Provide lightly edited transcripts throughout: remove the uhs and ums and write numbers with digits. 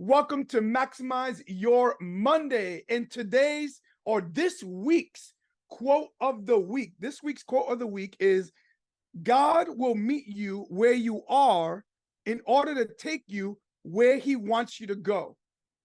Welcome to Maximize Your Monday. And today's or this week's quote of the week. This week's quote of the week is, God will meet you where you are in order to take you where he wants you to go.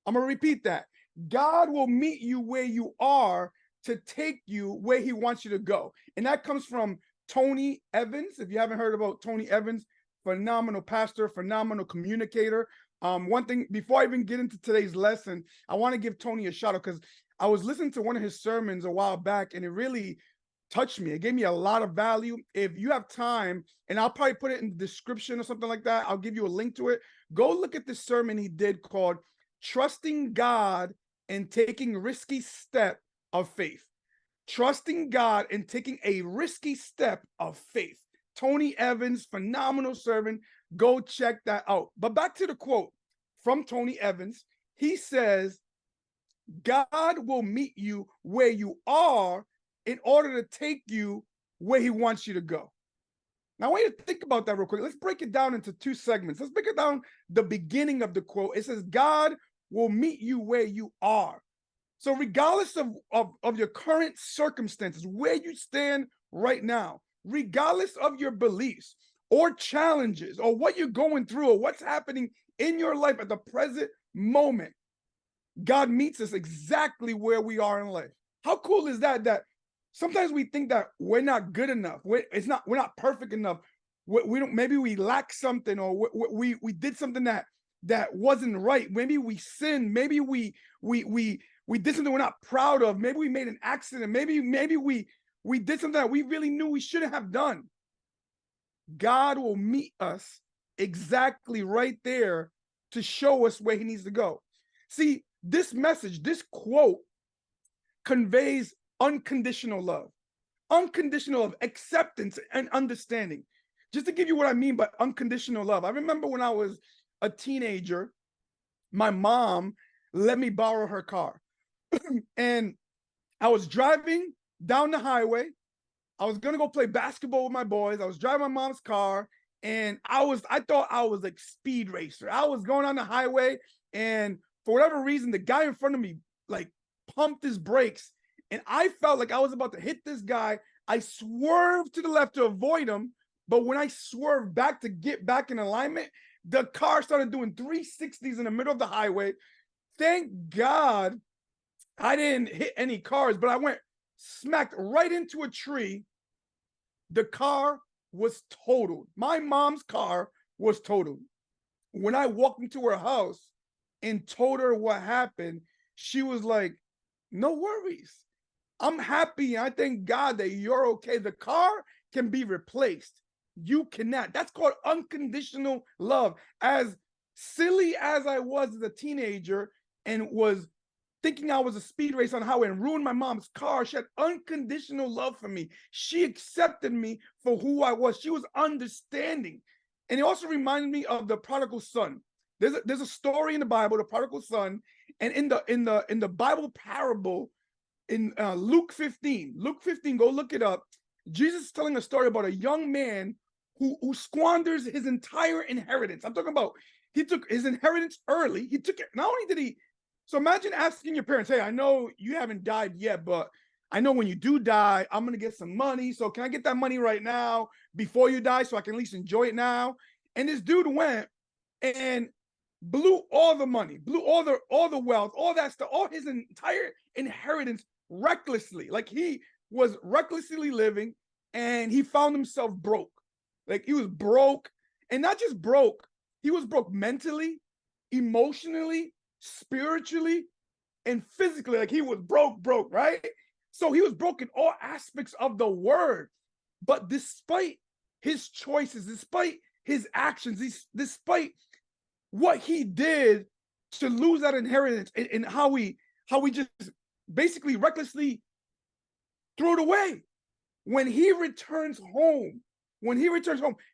I'm going to repeat that. God will meet you where you are to take you where he wants you to go. And that comes from Tony Evans. If you haven't heard about Tony Evans, phenomenal pastor, phenomenal communicator. One thing, before I even get into today's lesson, I want to give Tony a shout out because I was listening to one of his sermons a while back and it really touched me. It gave me a lot of value. If you have time, and I'll probably put it in the description or something like that, I'll give you a link to it. Go look at this sermon he did called Trusting God and Taking Risky Step of Faith. Trusting God and taking a risky step of faith. Tony Evans, phenomenal sermon. Go check that out. But back to the quote from Tony Evans. He says, God will meet you where you are in order to take you where he wants you to go. Now, I want you to think about that real quick. Let's break it down into two segments. Let's break it down the beginning of the quote. It says, God will meet you where you are. So regardless of your current circumstances, where you stand right now, regardless of your beliefs or challenges or what you're going through or what's happening in your life at the present moment, God meets us exactly where we are in life. How cool is that? That sometimes we think that we're not good enough. We're not perfect enough. We don't. Maybe we lack something, or we did something that wasn't right. Maybe we sinned. Maybe we did something we're not proud of. Maybe we made an accident. Maybe we did something that we really knew we shouldn't have done. God will meet us exactly right there to show us where he needs to go. See, this message, this quote conveys unconditional love, unconditional love, acceptance and understanding. Just to give you what I mean by unconditional love. I remember when I was a teenager, my mom let me borrow her car. And I was driving down the highway. I was gonna go play basketball with my boys. I was driving my mom's car, and I thought I was like speed racer. I was going on the highway, and for whatever reason, the guy in front of me like pumped his brakes, and I felt like I was about to hit this guy. I swerved to the left to avoid him, but when I swerved back to get back in alignment, the car started doing 360s in the middle of the highway. Thank God I didn't hit any cars, but I went smacked right into a tree. The car was totaled. My mom's car was totaled. When I walked into her house and told her what happened, she was like, no worries. I'm happy. I thank God that you're okay. The car can be replaced. You cannot. That's called unconditional love. As silly as I was as a teenager and was thinking I was a speed racer on the highway and ruined my mom's car, she had unconditional love for me. She accepted me for who I was. She was understanding. And it also reminded me of the prodigal son. There's a story in the Bible, the prodigal son, and in the Bible parable in Luke 15, go look it up. Jesus is telling a story about a young man who squanders his entire inheritance. I'm talking about he took his inheritance early. He took it. Not only did he, so imagine asking your parents, hey, I know you haven't died yet, but I know when you do die, I'm going to get some money. So can I get that money right now before you die so I can at least enjoy it now? And this dude went and blew all the money, blew all the wealth, all that stuff, all his entire inheritance recklessly. Like he was recklessly living, and he found himself broke. Like he was broke, and not just broke. He was broke mentally, emotionally, spiritually, and physically. Like he was broke, right? So he was broke in all aspects of the word. But despite his choices, despite his actions, despite what he did to lose that inheritance, and how he just basically recklessly threw it away. When he returns home,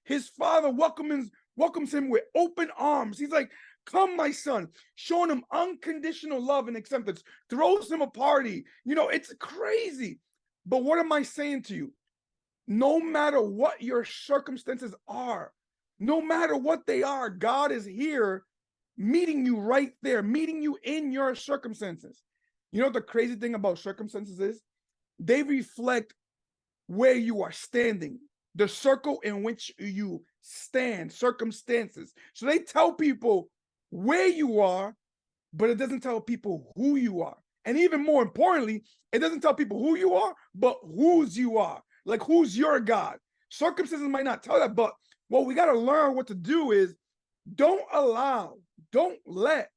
his father welcomes him with open arms. He's like, come, my son, showing him unconditional love and acceptance, throws him a party. You know, it's crazy. But what am I saying to you? No matter what your circumstances are, no matter what they are, God is here meeting you right there, meeting you in your circumstances. You know what the crazy thing about circumstances is? They reflect where you are standing, the circle in which you stand, circumstances. So they tell people where you are, but it doesn't tell people who you are. And even more importantly, it doesn't tell people who you are, but whose you are. Like, who's your God? Circumstances might not tell that, but what we got to learn what to do is don't let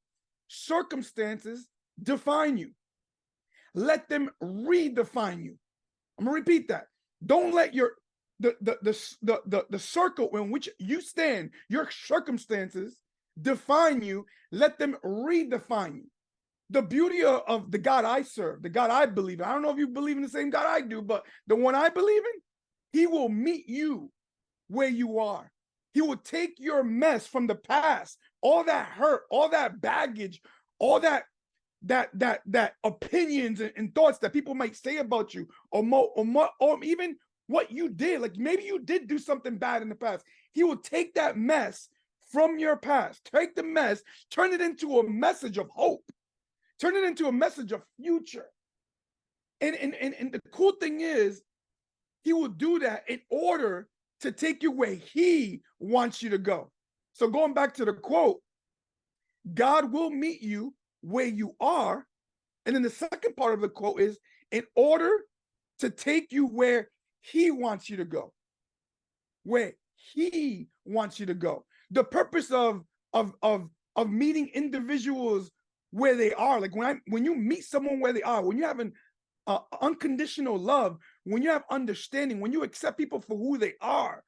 circumstances define you. Let them redefine you. I'm gonna repeat that. Don't let the circle in which you stand, your circumstances, define you. Let them redefine you. The beauty of the God I serve, the God I believe in, I don't know if you believe in the same God I do, but the one I believe in, he will meet you where you are. He will take your mess from the past, all that hurt, all that baggage, all that opinions and thoughts that people might say about you, or even what you did. Like, maybe you did do something bad in the past. He will take that mess from your past, take the mess, turn it into a message of hope, turn it into a message of future. And the cool thing is, he will do that in order to take you where he wants you to go. So going back to the quote, God will meet you where you are. And then the second part of the quote is, in order to take you where he wants you to go. Where he wants you to go. The purpose of meeting individuals where they are, like when you meet someone where they are, when you have an unconditional love, when you have understanding, when you accept people for who they are,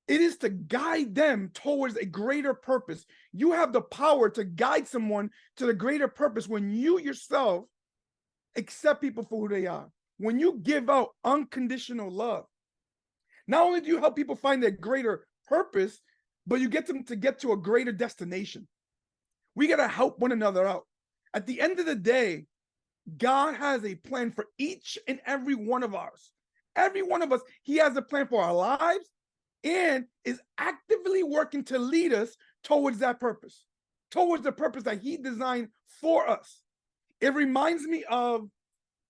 it is to guide them towards a greater purpose. You have the power to guide someone to the greater purpose when you yourself accept people for who they are. When you give out unconditional love, not only do you help people find their greater purpose, but you get them to get to a greater destination. We got to help one another out. At the end of the day, God has a plan for each and every one of us. Every one of us, he has a plan for our lives and is actively working to lead us towards that purpose, towards the purpose that he designed for us. It reminds me of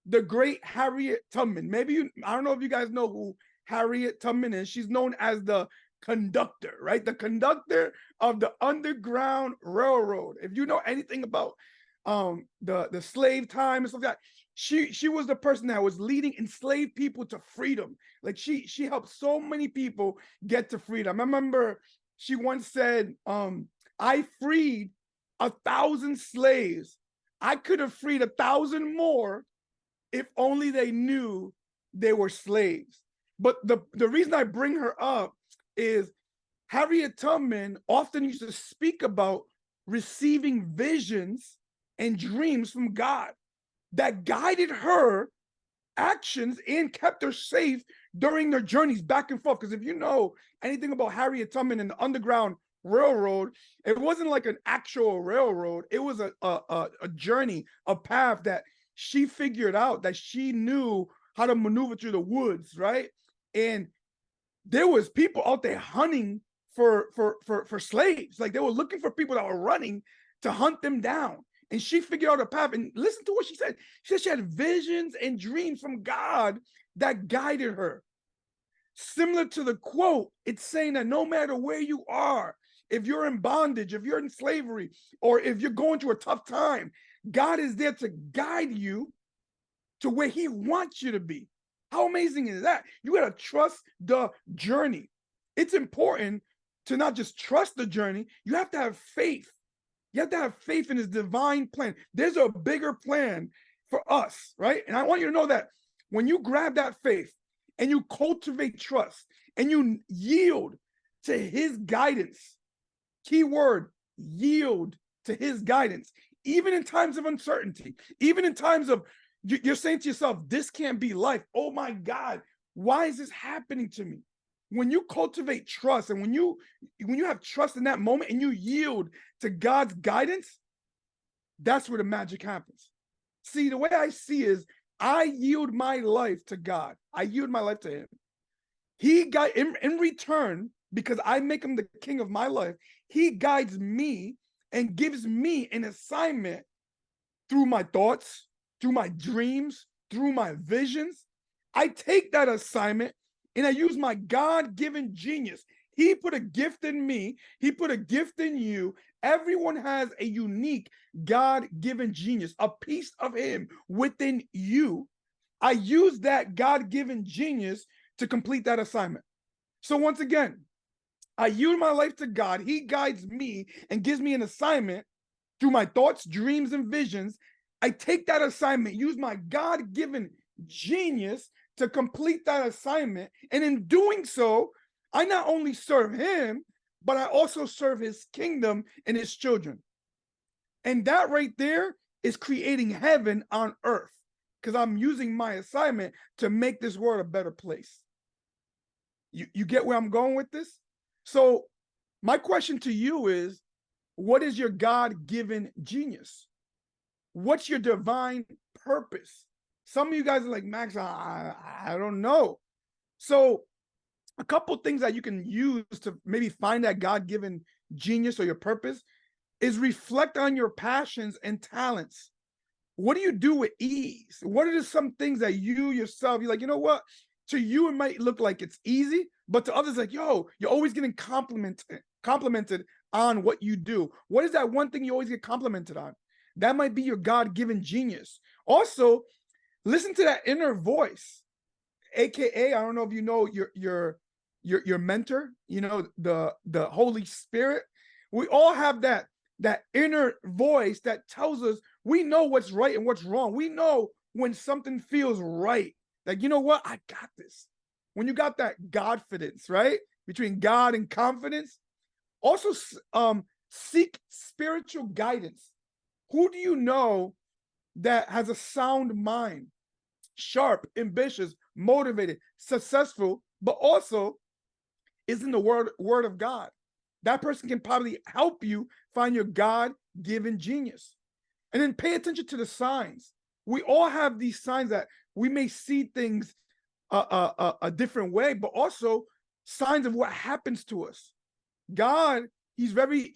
the great Harriet Tubman. I don't know if you guys know who Harriet Tubman is. She's known as the conductor, right? The conductor of the Underground Railroad. If you know anything about the slave time and stuff like that, she was the person that was leading enslaved people to freedom. Like she helped so many people get to freedom. I remember she once said, I freed 1,000 slaves. I could have freed 1,000 more if only they knew they were slaves. But the reason I bring her up is Harriet Tubman often used to speak about receiving visions and dreams from God that guided her actions and kept her safe during their journeys back and forth. Because if you know anything about Harriet Tubman and the Underground Railroad, it wasn't like an actual railroad. It was a journey, a path that she figured out, that she knew how to maneuver through the woods, right? And there was people out there hunting for slaves. Like, they were looking for people that were running to hunt them down. And she figured out a path. And listen to what she said. She said she had visions and dreams from God that guided her. Similar to the quote, it's saying that no matter where you are, if you're in bondage, if you're in slavery, or if you're going through a tough time, God is there to guide you to where he wants you to be. How amazing is that? You got to trust the journey. It's important to not just trust the journey. You have to have faith. You have to have faith in his divine plan. There's a bigger plan for us, right? And I want you to know that when you grab that faith and you cultivate trust and you yield to his guidance, key word, yield to his guidance, even in times of uncertainty, even in times of you're saying to yourself, this can't be life. Oh my God, why is this happening to me? When you cultivate trust and when you have trust in that moment and you yield to God's guidance, that's where the magic happens. See, the way I see is I yield my life to God. I yield my life to him. He in return, because I make him the king of my life, he guides me and gives me an assignment through my thoughts, through my dreams, through my visions, I take that assignment and I use my God-given genius. He put a gift in me. He put a gift in you. Everyone has a unique God-given genius, a piece of him within you. I use that God-given genius to complete that assignment. So once again, I yield my life to God. He guides me and gives me an assignment through my thoughts, dreams, and visions. I take that assignment, use my God-given genius to complete that assignment. And in doing so, I not only serve him, but I also serve his kingdom and his children. And that right there is creating heaven on earth, because I'm using my assignment to make this world a better place. You get where I'm going with this? So my question to you is, what is your God-given genius? What's your divine purpose? Some of you guys are like, Max, I don't know. So a couple things that you can use to maybe find that God-given genius or your purpose is reflect on your passions and talents. What do you do with ease? What are some things that you yourself, you're like, you know what? To you, it might look like it's easy, but to others, like, yo, you're always getting complimented on what you do. What is that one thing you always get complimented on? That might be your God-given genius. Also, listen to that inner voice, AKA, I don't know if you know your mentor, you know, the Holy Spirit. We all have that inner voice that tells us we know what's right and what's wrong. We know when something feels right. Like, you know what? I got this. When you got that Godfidence, right? Between God and confidence. Also, seek spiritual guidance. Who do you know that has a sound mind, sharp, ambitious, motivated, successful, but also is in the word of God? That person can probably help you find your God-given genius. And then pay attention to the signs. We all have these signs that we may see things a different way, but also signs of what happens to us. God, he's very,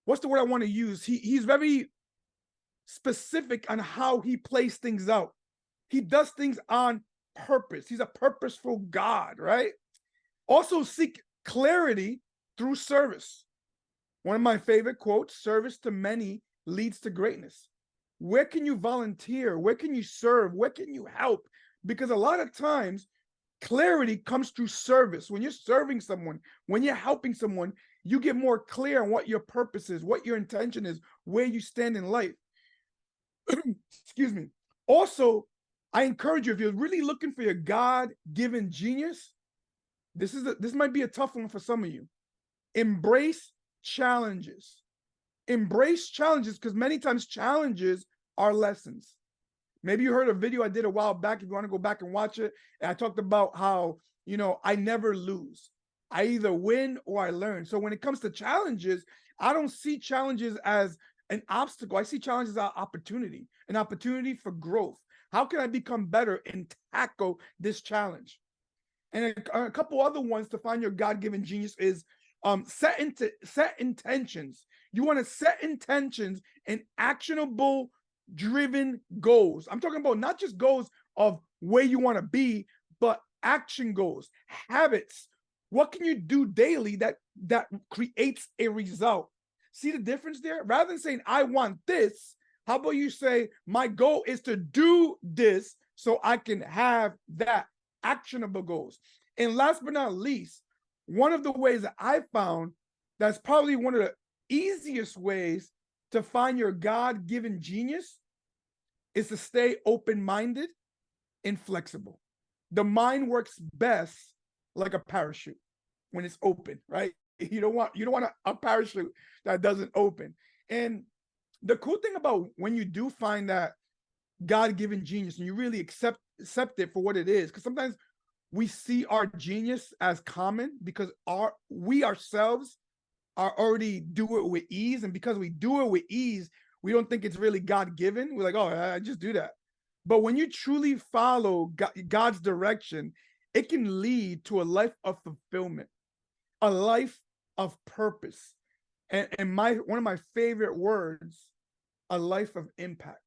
what's the word I want to use? He's very specific on how he plays things out. He does things on purpose. He's a purposeful God, right? Also seek clarity through service. One of my favorite quotes, service to many leads to greatness. Where can you volunteer? Where can you serve? Where can you help? Because a lot of times clarity comes through service. When you're serving someone, when you're helping someone, you get more clear on what your purpose is, what your intention is, where you stand in life. Excuse me. Also, I encourage you, if you're really looking for your God-given genius, this might be a tough one for some of you. Embrace challenges. Embrace challenges, because many times challenges are lessons. Maybe you heard a video I did a while back. If you want to go back and watch it, and I talked about how, you know, I never lose. I either win or I learn. So when it comes to challenges, I don't see challenges as an obstacle. I see challenges as an opportunity for growth. How can I become better and tackle this challenge? And a couple other ones to find your God-given genius is set intentions. You want to set intentions and actionable driven goals. I'm talking about not just goals of where you want to be, but action goals, habits. What can you do daily that creates a result? See the difference there? Rather than saying, I want this, how about you say, my goal is to do this so I can have that, actionable goals. And last but not least, one of the ways that I found that's probably one of the easiest ways to find your God-given genius is to stay open-minded and flexible. The mind works best like a parachute when it's open, right? You don't want a parachute that doesn't open. And the cool thing about when you do find that God-given genius and you really accept it for what it is, because sometimes we see our genius as common because we ourselves are already do it with ease. And because we do it with ease, we don't think it's really God-given. We're like, oh, I just do that. But when you truly follow God's direction, it can lead to a life of fulfillment, a life of purpose. And one of my favorite words, a life of impact.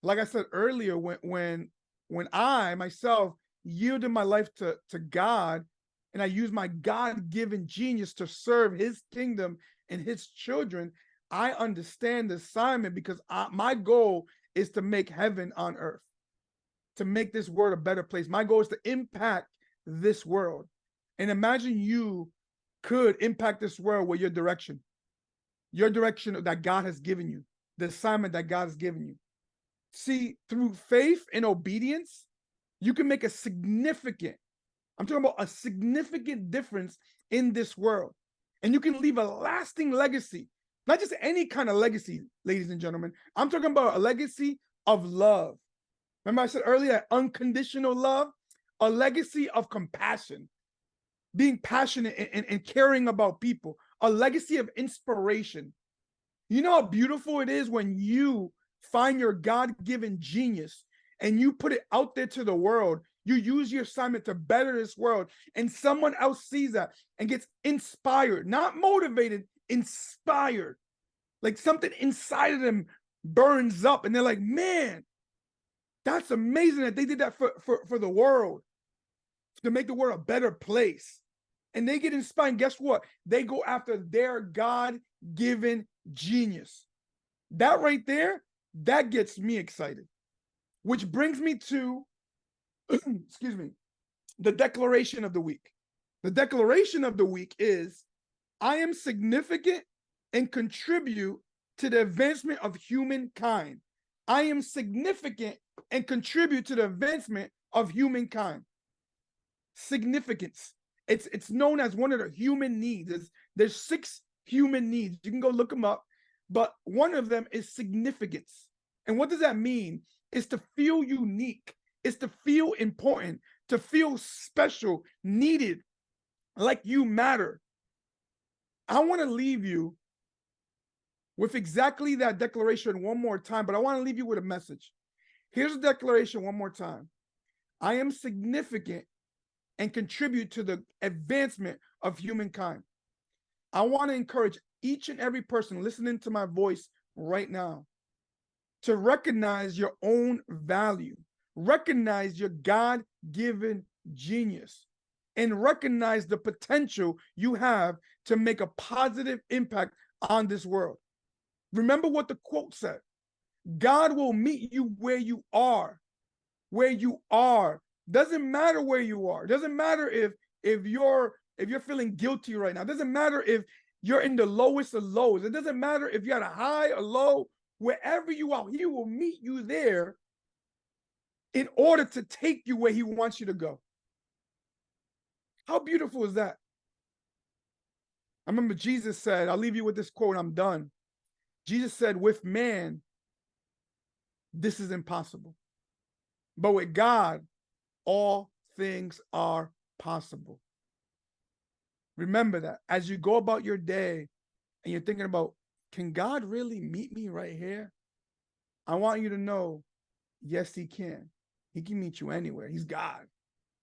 Like I said earlier, when I myself yielded my life to God, and I used my God-given genius to serve his kingdom and his children, I understand the assignment, because my goal is to make heaven on earth, to make this world a better place. My goal is to impact this world. And imagine you could impact this world with your direction that God has given you, the assignment that God has given you. See, through faith and obedience, you can make a significant difference in this world. And you can leave a lasting legacy, not just any kind of legacy, ladies and gentlemen. I'm talking about a legacy of love. Remember I said earlier, unconditional love, a legacy of compassion, being passionate and caring about people, a legacy of inspiration. You know how beautiful it is when you find your God-given genius and you put it out there to the world. You use your assignment to better this world, and someone else sees that and gets inspired, not motivated, inspired. Like something inside of them burns up and they're like, man, that's amazing that they did that for the world, to make the world a better place. And they get inspired. And guess what? They go after their God-given genius. That right there, that gets me excited. Which brings me to, excuse me, the declaration of the week. The declaration of the week is, I am significant and contribute to the advancement of humankind. I am significant and contribute to the advancement of humankind. Significance. It's known as one of the human needs. There's 6 human needs. You can go look them up, but one of them is significance. And what does that mean? It's to feel unique. It's to feel important, to feel special, needed, like you matter. I want to leave you with exactly that declaration one more time, but I want to leave you with a message. Here's the declaration one more time. I am significant and contribute to the advancement of humankind. I want to encourage each and every person listening to my voice right now to recognize your own value, recognize your God-given genius, and recognize the potential you have to make a positive impact on this world. Remember what the quote said. God will meet you where you are. Where you are. Doesn't matter where you are. Doesn't matter if you're feeling guilty right now. Doesn't matter if you're in the lowest of lows. It doesn't matter if you're at a high or low. Wherever you are, he will meet you there in order to take you where he wants you to go. How beautiful is that? I remember Jesus said, I'll leave you with this quote, I'm done. Jesus said, with man, this is impossible. But with God, all things are possible. Remember that as you go about your day and you're thinking about, can God really meet me right here? I want you to know, yes, he can. He can meet you anywhere. He's God.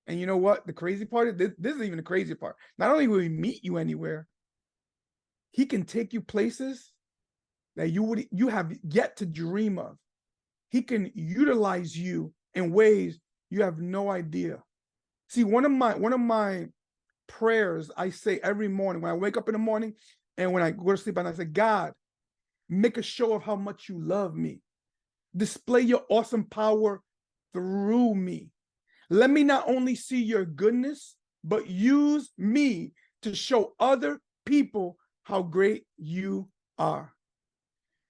And you know what? The crazy part is, this is even the crazy part. Not only will he meet you anywhere, he can take you places that you have yet to dream of. He can utilize you in ways you have no idea. See, one of my prayers I say every morning when I wake up in the morning and when I go to sleep, and I say, God, make a show of how much you love me. Display your awesome power through me. Let me not only see your goodness, but use me to show other people how great you are.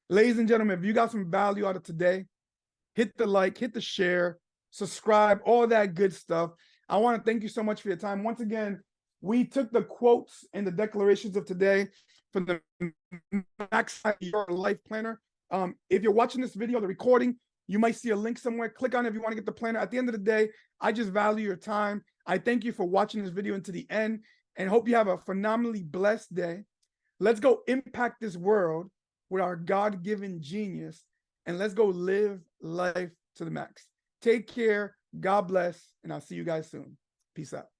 Ladies and gentlemen, if you got some value out of today, hit the like, hit the share, subscribe, all that good stuff. I want to thank you so much for your time. Once again, we took the quotes and the declarations of today from the Maximo Your Life Planner. If you're watching this video, the recording, you might see a link somewhere. Click on it if you want to get the planner. At the end of the day, I just value your time. I thank you for watching this video into the end and hope you have a phenomenally blessed day. Let's go impact this world with our God-given genius, and let's go live life to the max. Take care. God bless, and I'll see you guys soon. Peace out.